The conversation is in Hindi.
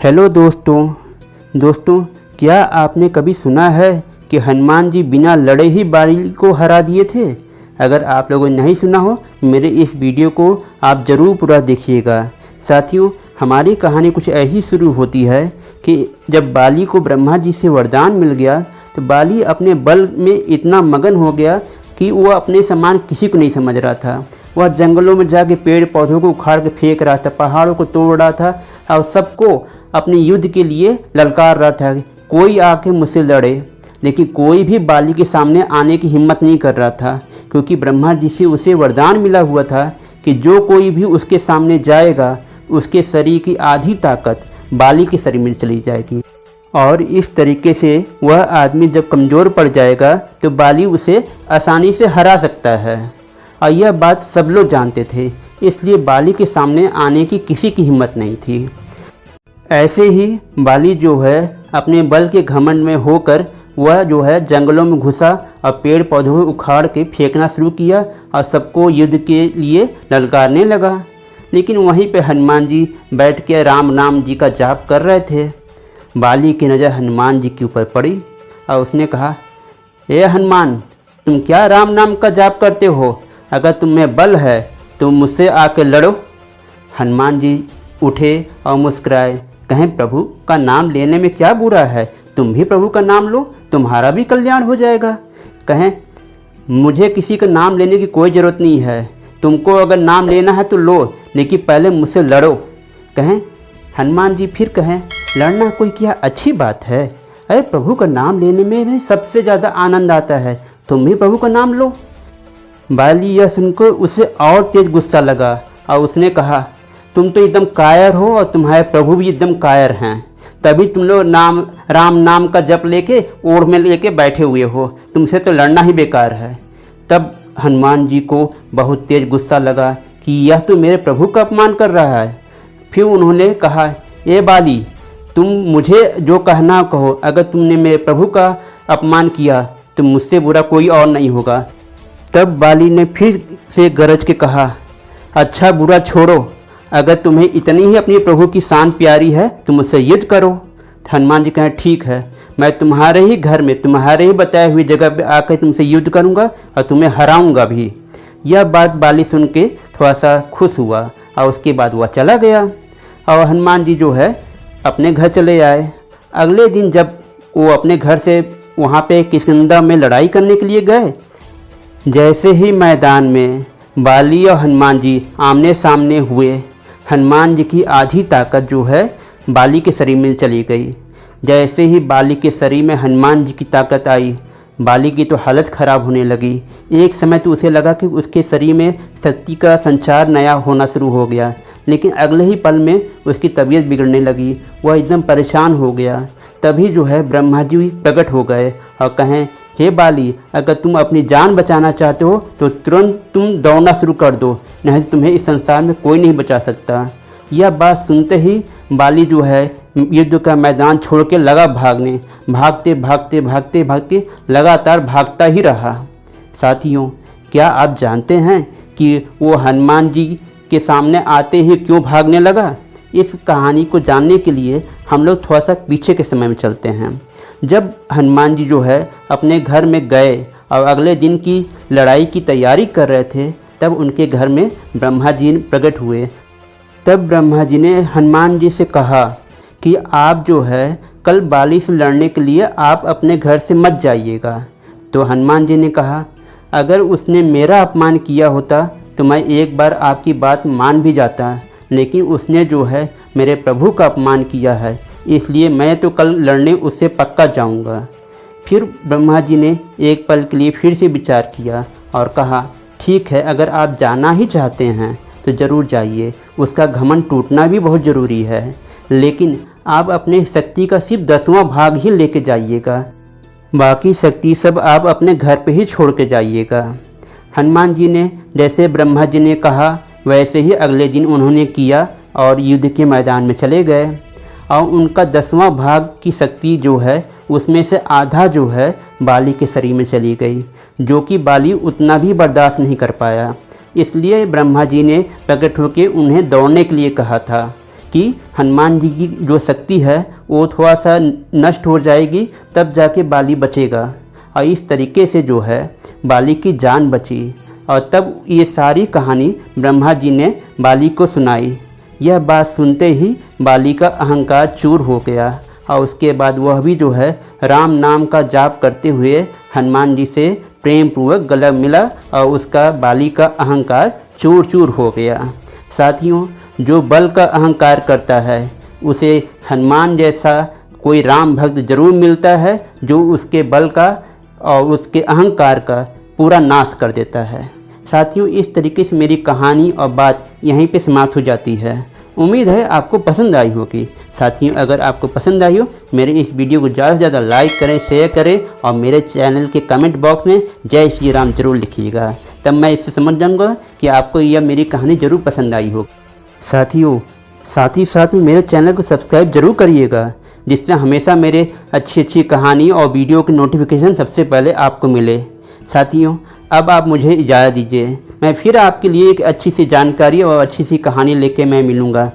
हेलो दोस्तों, क्या आपने कभी सुना है कि हनुमान जी बिना लड़े ही बाली को हरा दिए थे। अगर आप लोगों ने नहीं सुना हो, मेरे इस वीडियो को आप ज़रूर पूरा देखिएगा। साथियों, हमारी कहानी कुछ ऐसी शुरू होती है कि जब बाली को ब्रह्मा जी से वरदान मिल गया तो बाली अपने बल में इतना मगन हो गया कि वह अपने समान किसी को नहीं समझ रहा था। वह जंगलों में जाके पेड़ पौधों को उखाड़ के फेंक रहा था, पहाड़ों को तोड़ रहा था और सबको अपने युद्ध के लिए ललकार रहा था, कोई आके मुझसे लड़े। लेकिन कोई भी बाली के सामने आने की हिम्मत नहीं कर रहा था, क्योंकि ब्रह्मा जी से उसे वरदान मिला हुआ था कि जो कोई भी उसके सामने जाएगा उसके शरीर की आधी ताकत बाली के शरीर में चली जाएगी, और इस तरीके से वह आदमी जब कमज़ोर पड़ जाएगा तो बाली उसे आसानी से हरा सकता है। और यह बात सब लोग जानते थे, इसलिए बाली के सामने आने की किसी की हिम्मत नहीं थी। ऐसे ही बाली जो है अपने बल के घमंड में होकर वह जो है जंगलों में घुसा और पेड़ पौधों को उखाड़ के फेंकना शुरू किया और सबको युद्ध के लिए ललकारने लगा। लेकिन वहीं पे हनुमान जी बैठ के राम नाम जी का जाप कर रहे थे। बाली की नज़र हनुमान जी के ऊपर पड़ी और उसने कहा, ए हनुमान, तुम क्या राम नाम का जाप करते हो? अगर तुम में बल है तो मुझसे आके लड़ो। हनुमान जी उठे और मुस्कुराए, कहें, प्रभु का नाम लेने में क्या बुरा है? तुम भी प्रभु का नाम लो, तुम्हारा भी कल्याण हो जाएगा। कहें, मुझे किसी का नाम लेने की कोई ज़रूरत नहीं है, तुमको अगर नाम लेना है तो लो, लेकिन पहले मुझसे लड़ो। कहें हनुमान जी, फिर कहें, लड़ना कोई क्या अच्छी बात है? अरे प्रभु का नाम लेने में सबसे ज़्यादा आनंद आता है, तुम भी प्रभु का नाम लो। बाली यह सुनकर उसे और तेज गुस्सा लगा और उसने कहा, तुम तो एकदम कायर हो और तुम्हारे प्रभु भी एकदम कायर हैं, तभी तुम लोग राम नाम का जप लेके ओढ़ में लेके बैठे हुए हो, तुमसे तो लड़ना ही बेकार है। तब हनुमान जी को बहुत तेज गुस्सा लगा कि यह तो मेरे प्रभु का अपमान कर रहा है। फिर उन्होंने कहा, ए बाली, तुम मुझे जो कहना कहो, अगर तुमने मेरे प्रभु का अपमान किया तो मुझसे बुरा कोई और नहीं होगा। तब बाली ने फिर से गरज के कहा, अच्छा बुरा छोड़ो, अगर तुम्हें इतनी ही अपने प्रभु की शान प्यारी है तो मुझसे युद्ध करो। हनुमान जी कहें, ठीक है, मैं तुम्हारे ही घर में तुम्हारे ही बताए हुई जगह पे आकर तुमसे युद्ध करूंगा और तुम्हें हराऊंगा भी। यह बात बाली सुन के थोड़ा सा खुश हुआ और उसके बाद वह चला गया और हनुमान जी जो है अपने घर चले आए। अगले दिन जब वो अपने घर से वहाँ पे किष्किंधा में लड़ाई करने के लिए गए, जैसे ही मैदान में बाली और हनुमान जी आमने सामने हुए, हनुमान जी की आधी ताकत जो है बाली के शरीर में चली गई। जैसे ही बाली के शरीर में हनुमान जी की ताकत आई, बाली की तो हालत ख़राब होने लगी। एक समय तो उसे लगा कि उसके शरीर में शक्ति का संचार नया होना शुरू हो गया, लेकिन अगले ही पल में उसकी तबीयत बिगड़ने लगी, वह एकदम परेशान हो गया। तभी जो है ब्रह्मा जी प्रकट हो गए और कहें, हे बाली, अगर तुम अपनी जान बचाना चाहते हो तो तुरंत तुम दौड़ना शुरू कर दो, नहीं तो तुम्हें इस संसार में कोई नहीं बचा सकता। यह बात सुनते ही बाली जो है युद्ध का मैदान छोड़ के लगा भागने। भागते भागते भागते भागते लगातार भागता ही रहा। साथियों, क्या आप जानते हैं कि वो हनुमान जी के सामने आते ही क्यों भागने लगा? इस कहानी को जानने के लिए हम लोग थोड़ा सा पीछे के समय में चलते हैं। जब हनुमान जी जो है अपने घर में गए और अगले दिन की लड़ाई की तैयारी कर रहे थे, तब उनके घर में ब्रह्मा जी प्रकट हुए। तब ब्रह्मा जी ने हनुमान जी से कहा कि आप जो है कल बाली से लड़ने के लिए आप अपने घर से मत जाइएगा। तो हनुमान जी ने कहा, अगर उसने मेरा अपमान किया होता तो मैं एक बार आपकी बात मान भी जाता, लेकिन उसने जो है मेरे प्रभु का अपमान किया है, इसलिए मैं तो कल लड़ने उससे पक्का जाऊंगा। फिर ब्रह्मा जी ने एक पल के लिए फिर से विचार किया और कहा, ठीक है, अगर आप जाना ही चाहते हैं तो ज़रूर जाइए, उसका घमंड टूटना भी बहुत ज़रूरी है, लेकिन आप अपने शक्ति का सिर्फ 10वां भाग ही लेके जाइएगा, बाकी शक्ति सब आप अपने घर पे ही छोड़ के जाइएगा। हनुमान जी ने जैसे ब्रह्मा जी ने कहा वैसे ही अगले दिन उन्होंने किया और युद्ध के मैदान में चले गए और उनका 10वां भाग की शक्ति जो है उसमें से आधा जो है बाली के शरीर में चली गई, जो कि बाली उतना भी बर्दाश्त नहीं कर पाया। इसलिए ब्रह्मा जी ने प्रकट होकर उन्हें दौड़ने के लिए कहा था कि हनुमान जी की जो शक्ति है वो थोड़ा सा नष्ट हो जाएगी, तब जाके बाली बचेगा। और इस तरीके से जो है बाली की जान बची। और तब ये सारी कहानी ब्रह्मा जी ने बाली को सुनाई। यह बात सुनते ही बाली का अहंकार चूर हो गया और उसके बाद वह भी जो है राम नाम का जाप करते हुए हनुमान जी से प्रेम पूर्वक गला मिला और उसका बाली का अहंकार चूर चूर हो गया। साथियों, जो बल का अहंकार करता है उसे हनुमान जैसा कोई राम भक्त जरूर मिलता है, जो उसके बल का और उसके अहंकार का पूरा नाश कर देता है। साथियों, इस तरीके से मेरी कहानी और बात यहीं पे समाप्त हो जाती है। उम्मीद है आपको पसंद आई होगी। साथियों, अगर आपको पसंद आई हो मेरे इस वीडियो को ज़्यादा से ज़्यादा लाइक करें, शेयर करें और मेरे चैनल के कमेंट बॉक्स में जय श्री राम जरूर लिखिएगा। तब मैं इससे समझ जाऊँगा कि आपको यह मेरी कहानी ज़रूर पसंद आई होगी। साथियों, साथ ही साथ में मेरे चैनल को सब्सक्राइब जरूर करिएगा, जिससे हमेशा मेरे अच्छी कहानी और वीडियो की नोटिफिकेशन सबसे पहले आपको मिले। साथियों, अब आप मुझे इजाज़त दीजिए। मैं फिर आपके लिए एक अच्छी सी जानकारी और अच्छी सी कहानी लेके मैं मिलूँगा।